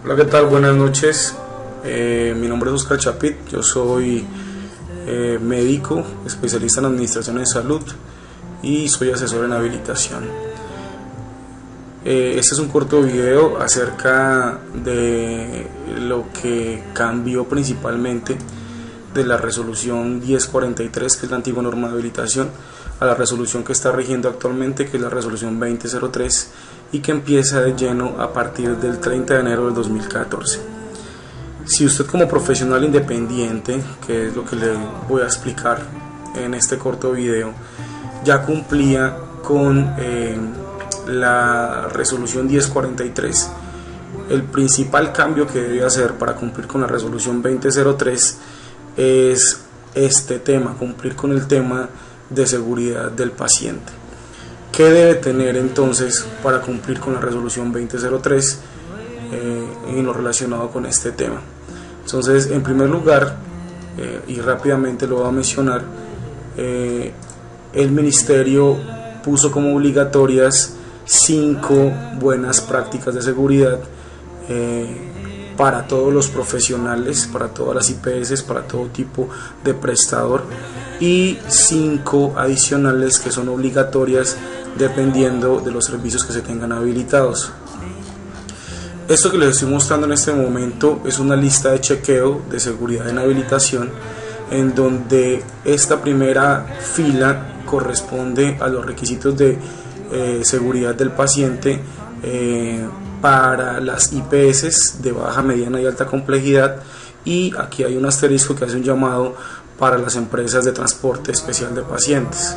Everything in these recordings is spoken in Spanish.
Hola, ¿qué tal? Buenas noches. Mi nombre es Oscar Chapit, yo soy médico, especialista en administración en salud y soy asesor en habilitación. Este es un corto video acerca de lo que cambió principalmente de la resolución 1043, que es la antigua norma de habilitación, a la resolución que está rigiendo actualmente, que es la resolución 2003, y que empieza de lleno a partir del 30 de enero del 2014. Si usted, como profesional independiente, que es lo que le voy a explicar en este corto video, ya cumplía con la resolución 1043, el principal cambio que debe hacer para cumplir con la resolución 2003 es este tema, cumplir con el tema de seguridad del paciente. ¿Qué debe tener entonces para cumplir con la resolución 2003 en lo relacionado con este tema? Entonces, en primer lugar, y rápidamente lo voy a mencionar, el ministerio puso como obligatorias 5 buenas prácticas de seguridad para todos los profesionales, para todas las IPS, para todo tipo de prestador, y 5 adicionales que son obligatorias dependiendo de los servicios que se tengan habilitados. Esto que les estoy mostrando en este momento es una lista de chequeo de seguridad en habilitación, en donde esta primera fila corresponde a los requisitos de seguridad del paciente para las IPS de baja, mediana y alta complejidad, y aquí hay un asterisco que hace un llamado para las empresas de transporte especial de pacientes.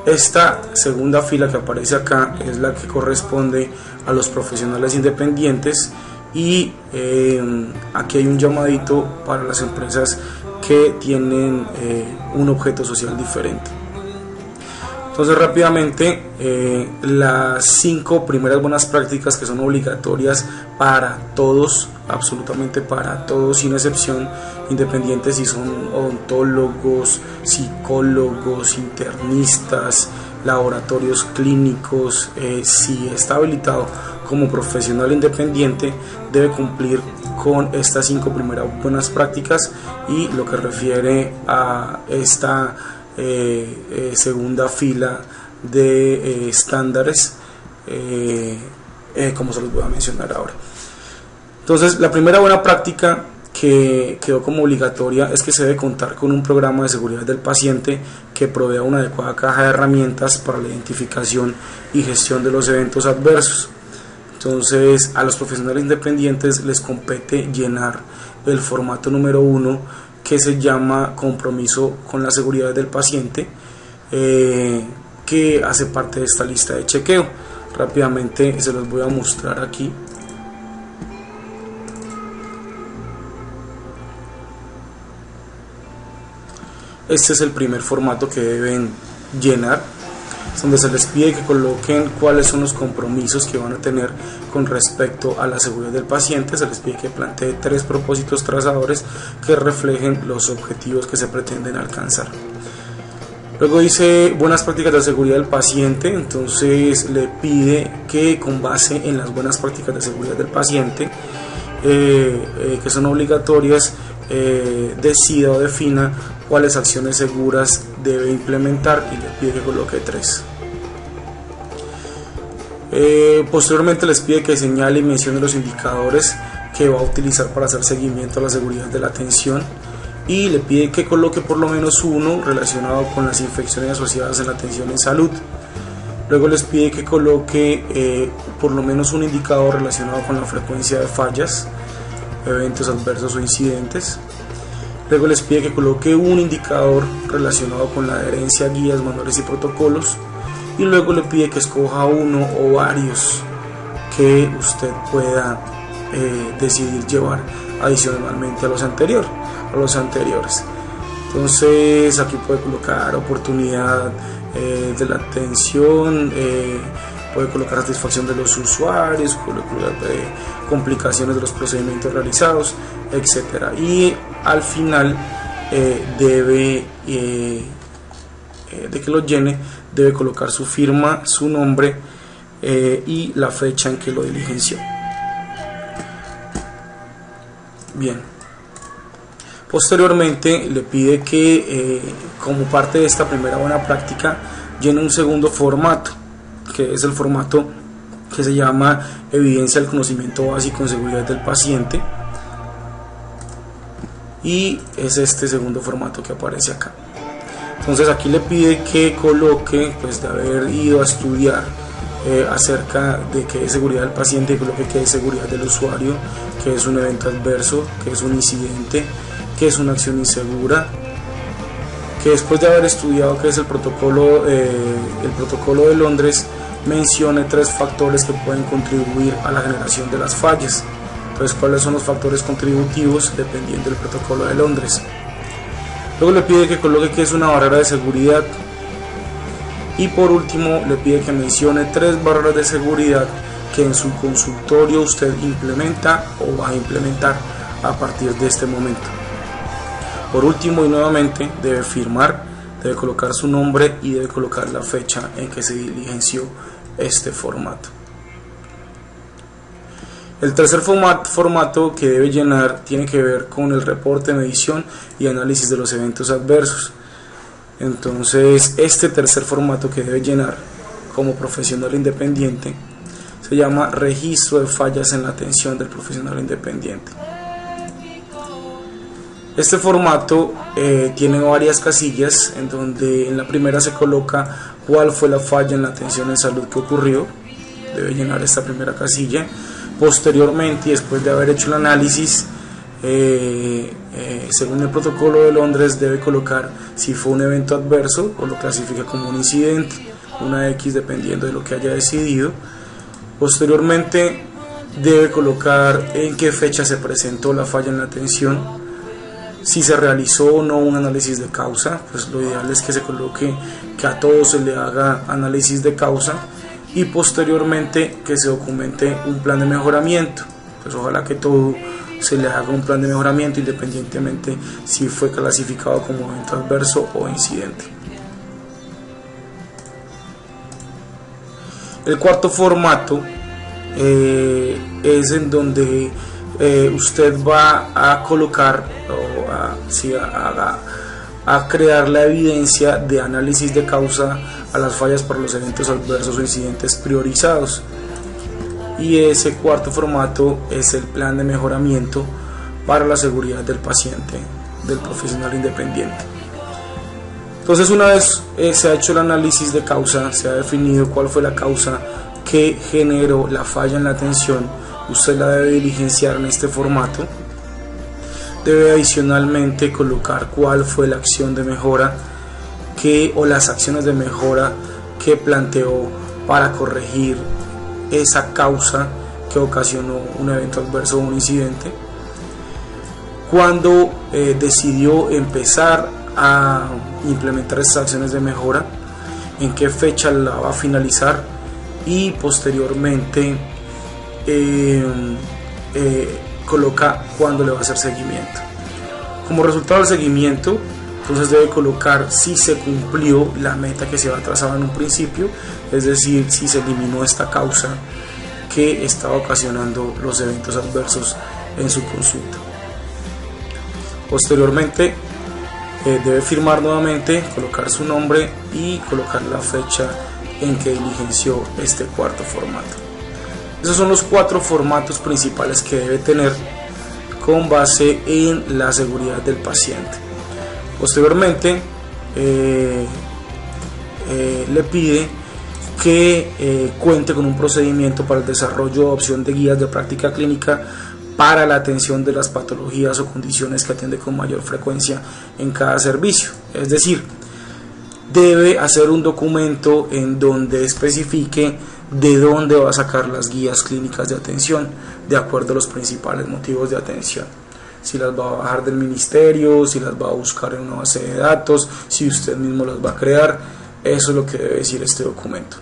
Esta segunda fila que aparece acá es la que corresponde a los profesionales independientes, y aquí hay un llamadito para las empresas que tienen un objeto social diferente. Entonces, rápidamente, las 5 primeras buenas prácticas que son obligatorias para todos, absolutamente para todos sin excepción, independientes si son odontólogos, psicólogos, internistas, laboratorios clínicos, si está habilitado como profesional independiente, debe cumplir con estas 5 primeras buenas prácticas. Y lo que refiere a esta segunda fila de estándares, como se los voy a mencionar ahora. Entonces, la primera buena práctica que quedó como obligatoria es que se debe contar con un programa de seguridad del paciente que provea una adecuada caja de herramientas para la identificación y gestión de los eventos adversos. Entonces, a los profesionales independientes les compete llenar el formato número 1, que se llama compromiso con la seguridad del paciente, que hace parte de esta lista de chequeo. Rápidamente se los voy a mostrar aquí. Este es el primer formato que deben llenar, donde se les pide que coloquen cuáles son los compromisos que van a tener con respecto a la seguridad del paciente. Se les pide que planteen 3 propósitos trazadores que reflejen los objetivos que se pretenden alcanzar. Luego dice buenas prácticas de seguridad del paciente. Entonces le pide que, con base en las buenas prácticas de seguridad del paciente, que son obligatorias, decida o defina cuáles acciones seguras debe implementar, y le pide que coloque 3. Posteriormente les pide que señale y mencione los indicadores que va a utilizar para hacer seguimiento a la seguridad de la atención, y le pide que coloque por lo menos uno relacionado con las infecciones asociadas en la atención en salud. Luego les pide que coloque por lo menos un indicador relacionado con la frecuencia de fallas, eventos adversos o incidentes. Luego les pide que coloque un indicador relacionado con la adherencia a guías, manuales y protocolos. Y luego le pide que escoja uno o varios que usted pueda decidir llevar adicionalmente a los anteriores. Entonces, aquí puede colocar oportunidad de la atención, puede colocar satisfacción de los usuarios, puede colocar complicaciones de los procedimientos realizados, etc. Y al final de que lo llene, debe colocar su firma, su nombre y la fecha en que lo diligenció. Bien. Posteriormente le pide que como parte de esta primera buena práctica llene un segundo formato, que es el formato que se llama evidencia del conocimiento básico en seguridad del paciente, y es este segundo formato que aparece acá. Entonces aquí le pide que coloque, pues de haber ido a estudiar acerca de qué es seguridad del paciente, coloque qué es seguridad del usuario, qué es un evento adverso, qué es un incidente, qué es una acción insegura, que después de haber estudiado qué es el protocolo de Londres, mencione 3 factores que pueden contribuir a la generación de las fallas. Entonces, ¿cuáles son los factores contributivos dependiendo del protocolo de Londres? Luego le pide que coloque qué es una barrera de seguridad, y por último le pide que mencione 3 barreras de seguridad que en su consultorio usted implementa o va a implementar a partir de este momento. Por último y nuevamente debe firmar, debe colocar su nombre y debe colocar la fecha en que se diligenció este formato. El tercer formato que debe llenar tiene que ver con el reporte, medición y análisis de los eventos adversos. Entonces, este tercer formato que debe llenar como profesional independiente se llama registro de fallas en la atención del profesional independiente. Este formato tiene varias casillas, en donde en la primera se coloca cuál fue la falla en la atención en salud que ocurrió. Debe llenar esta primera casilla. Posteriormente, y después de haber hecho el análisis, según el protocolo de Londres, debe colocar si fue un evento adverso o lo clasifica como un incidente, una X dependiendo de lo que haya decidido. Posteriormente debe colocar en qué fecha se presentó la falla en la atención, si se realizó o no un análisis de causa. Pues lo ideal es que se coloque que a todos se le haga análisis de causa, y posteriormente que se documente un plan de mejoramiento. Pues ojalá que todo se le haga un plan de mejoramiento independientemente si fue clasificado como evento adverso o incidente. El cuarto formato es en donde usted va a colocar a crear la evidencia de análisis de causa a las fallas por los eventos adversos o incidentes priorizados, y ese cuarto formato es el plan de mejoramiento para la seguridad del paciente, del profesional independiente. Entonces, una vez se ha hecho el análisis de causa, se ha definido cuál fue la causa que generó la falla en la atención, usted la debe diligenciar en este formato. Debe adicionalmente colocar cuál fue la acción de mejora o las acciones de mejora que planteó para corregir esa causa que ocasionó un evento adverso o un incidente. Cuando decidió empezar a implementar esas acciones de mejora, en qué fecha la va a finalizar, y posteriormente coloca cuándo le va a hacer seguimiento. Como resultado del seguimiento, entonces debe colocar si se cumplió la meta que se había trazado en un principio, es decir, si se eliminó esta causa que estaba ocasionando los eventos adversos en su consulta. Posteriormente debe firmar nuevamente, colocar su nombre y colocar la fecha en que diligenció este cuarto formato. Esos son los 4 formatos principales que debe tener con base en la seguridad del paciente. Posteriormente le pide que cuente con un procedimiento para el desarrollo o adopción de guías de práctica clínica para la atención de las patologías o condiciones que atiende con mayor frecuencia en cada servicio. Es decir, debe hacer un documento en donde especifique de dónde va a sacar las guías clínicas de atención de acuerdo a los principales motivos de atención. Si las va a bajar del ministerio, si las va a buscar en una base de datos, si usted mismo las va a crear. Eso es lo que debe decir este documento.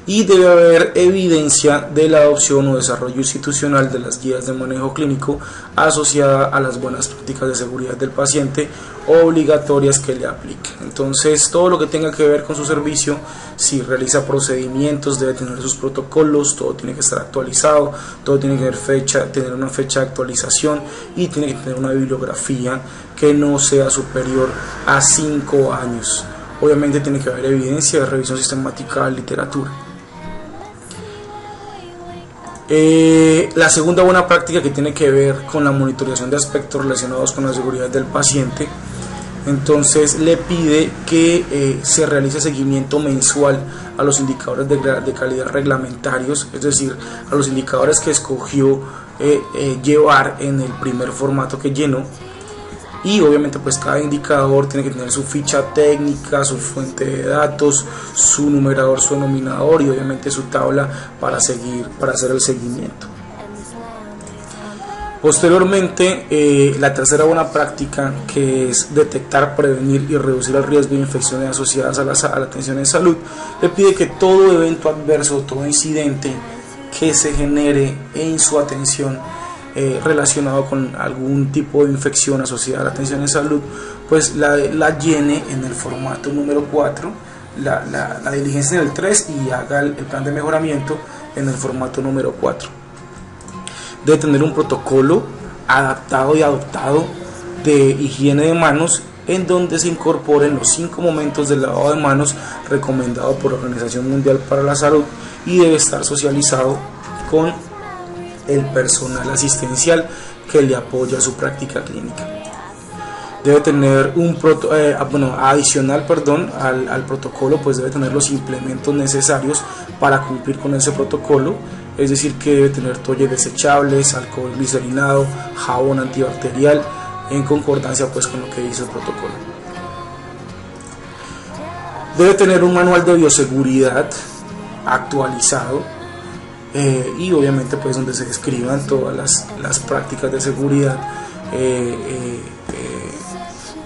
y debe haber evidencia de la adopción o desarrollo institucional de las guías de manejo clínico asociada a las buenas prácticas de seguridad del paciente obligatorias que le apliquen. Entonces, todo lo que tenga que ver con su servicio, si realiza procedimientos, debe tener sus protocolos, todo tiene que estar actualizado, todo tiene que tener una fecha de actualización y tiene que tener una bibliografía que no sea superior a 5 años. Obviamente tiene que haber evidencia de revisión sistemática de literatura. La segunda buena práctica que tiene que ver con la monitorización de aspectos relacionados con la seguridad del paciente, entonces le pide que se realice seguimiento mensual a los indicadores de calidad reglamentarios, es decir, a los indicadores que escogió llevar en el primer formato que llenó. Y obviamente pues cada indicador tiene que tener su ficha técnica, su fuente de datos, su numerador, su denominador y obviamente su tabla para hacer el seguimiento. Posteriormente, la tercera buena práctica, que es detectar, prevenir y reducir el riesgo de infecciones asociadas a la atención en salud, le pide que todo evento adverso, todo incidente que se genere en su atención relacionado con algún tipo de infección asociada a la atención en salud, pues la llene en el formato número 4, la diligencia en el 3 y haga el plan de mejoramiento en el formato número 4. Debe tener un protocolo adaptado y adoptado de higiene de manos, en donde se incorporen los 5 momentos del lavado de manos recomendado por la Organización Mundial para la Salud, y debe estar socializado con el personal asistencial que le apoya su práctica clínica. Debe tener adicional al protocolo, pues debe tener los implementos necesarios para cumplir con ese protocolo, es decir, que debe tener toallas desechables, alcohol glicerinado, jabón antibacterial, en concordancia pues con lo que dice el protocolo. Debe tener un manual de bioseguridad actualizado, y obviamente pues donde se describan todas las prácticas de seguridad,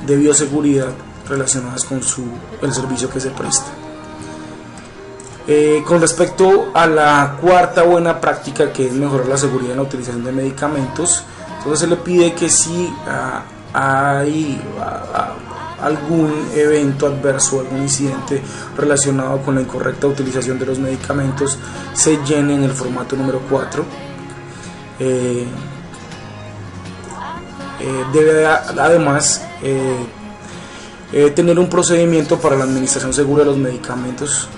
de bioseguridad relacionadas con el servicio que se presta. Con respecto a la cuarta buena práctica, que es mejorar la seguridad en la utilización de medicamentos, entonces se le pide que si hay algún evento adverso, algún incidente relacionado con la incorrecta utilización de los medicamentos, se llene en el formato número 4. Debe además tener un procedimiento para la administración segura de los medicamentos.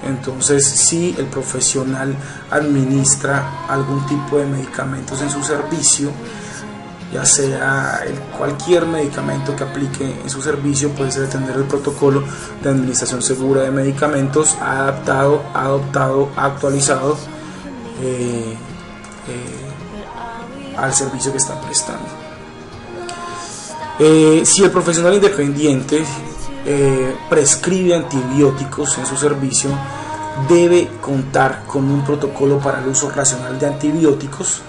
Entonces, si el profesional administra algún tipo de medicamentos en su servicio, ya sea cualquier medicamento que aplique en su servicio, pues debe tener el protocolo de administración segura de medicamentos adoptado, actualizado al servicio que está prestando. Si el profesional independiente prescribe antibióticos en su servicio, debe contar con un protocolo para el uso racional de antibióticos.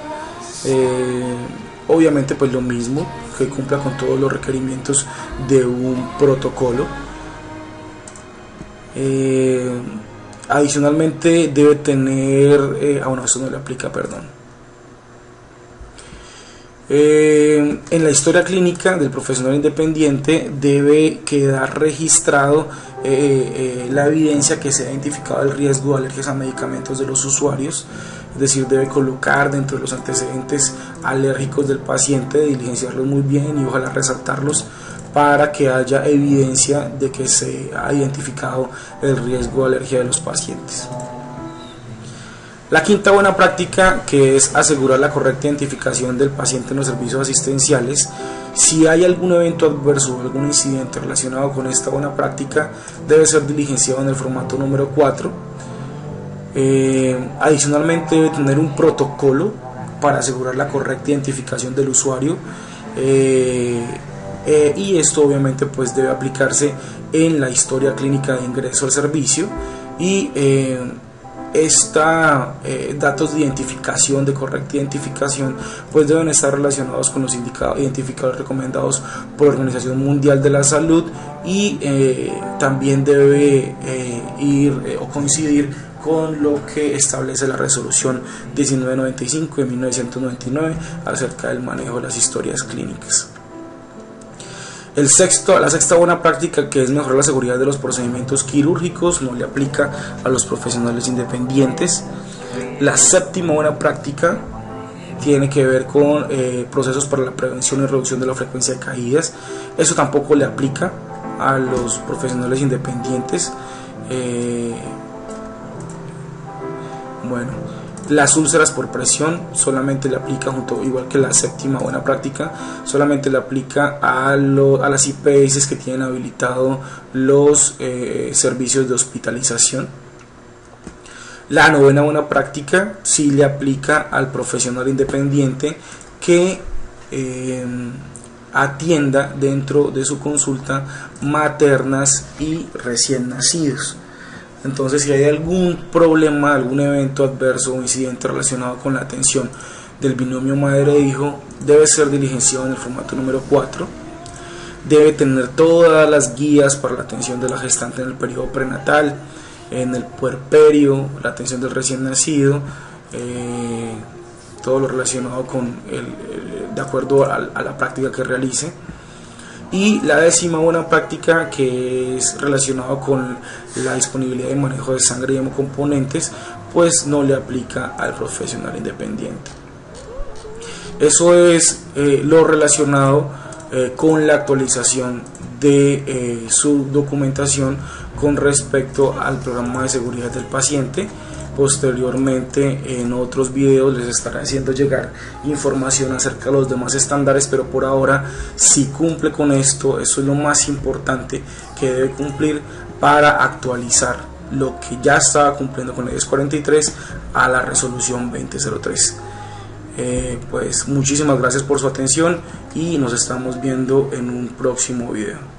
Obviamente pues lo mismo, que cumpla con todos los requerimientos de un protocolo. Adicionalmente debe tener eso no le aplica, perdón. En la historia clínica del profesional independiente debe quedar registrado la evidencia que se ha identificado el riesgo de alergias a medicamentos de los usuarios, es decir, debe colocar dentro de los antecedentes alérgicos del paciente, diligenciarlos muy bien y ojalá resaltarlos para que haya evidencia de que se ha identificado el riesgo de alergia de los pacientes. La quinta buena práctica, que es asegurar la correcta identificación del paciente en los servicios asistenciales. Si hay algún evento adverso o algún incidente relacionado con esta buena práctica, debe ser diligenciado en el formato número 4. Adicionalmente debe tener un protocolo para asegurar la correcta identificación del usuario, y esto obviamente pues debe aplicarse en la historia clínica de ingreso al servicio, y datos de identificación, de correcta identificación, pues deben estar relacionados con los identificadores recomendados por la Organización Mundial de la Salud, y también debe ir o coincidir con lo que establece la resolución 1995 de 1999 acerca del manejo de las historias clínicas. La sexta buena práctica, que es mejorar la seguridad de los procedimientos quirúrgicos, no le aplica a los profesionales independientes. La séptima buena práctica tiene que ver con procesos para la prevención y reducción de la frecuencia de caídas. Eso tampoco le aplica a los profesionales independientes. Las úlceras por presión solamente le aplica, igual que la séptima buena práctica, solamente le aplica a las IPS que tienen habilitado los servicios de hospitalización. La novena buena práctica sí le aplica al profesional independiente que atienda dentro de su consulta maternas y recién nacidos. Entonces, si hay algún problema, algún evento adverso o incidente relacionado con la atención del binomio madre-hijo, debe ser diligenciado en el formato número 4. Debe tener todas las guías para la atención de la gestante en el periodo prenatal, en el puerperio, la atención del recién nacido, todo lo relacionado con de acuerdo a la práctica que realice. Y la décima buena práctica, que es relacionado con la disponibilidad y manejo de sangre y hemocomponentes, pues no le aplica al profesional independiente. Eso es lo relacionado con la actualización de su documentación con respecto al programa de seguridad del paciente. Posteriormente, en otros videos les estaré haciendo llegar información acerca de los demás estándares, pero por ahora, si cumple con esto, eso es lo más importante que debe cumplir para actualizar lo que ya estaba cumpliendo con el IES 43 a la resolución 2003. Pues muchísimas gracias por su atención y nos estamos viendo en un próximo video.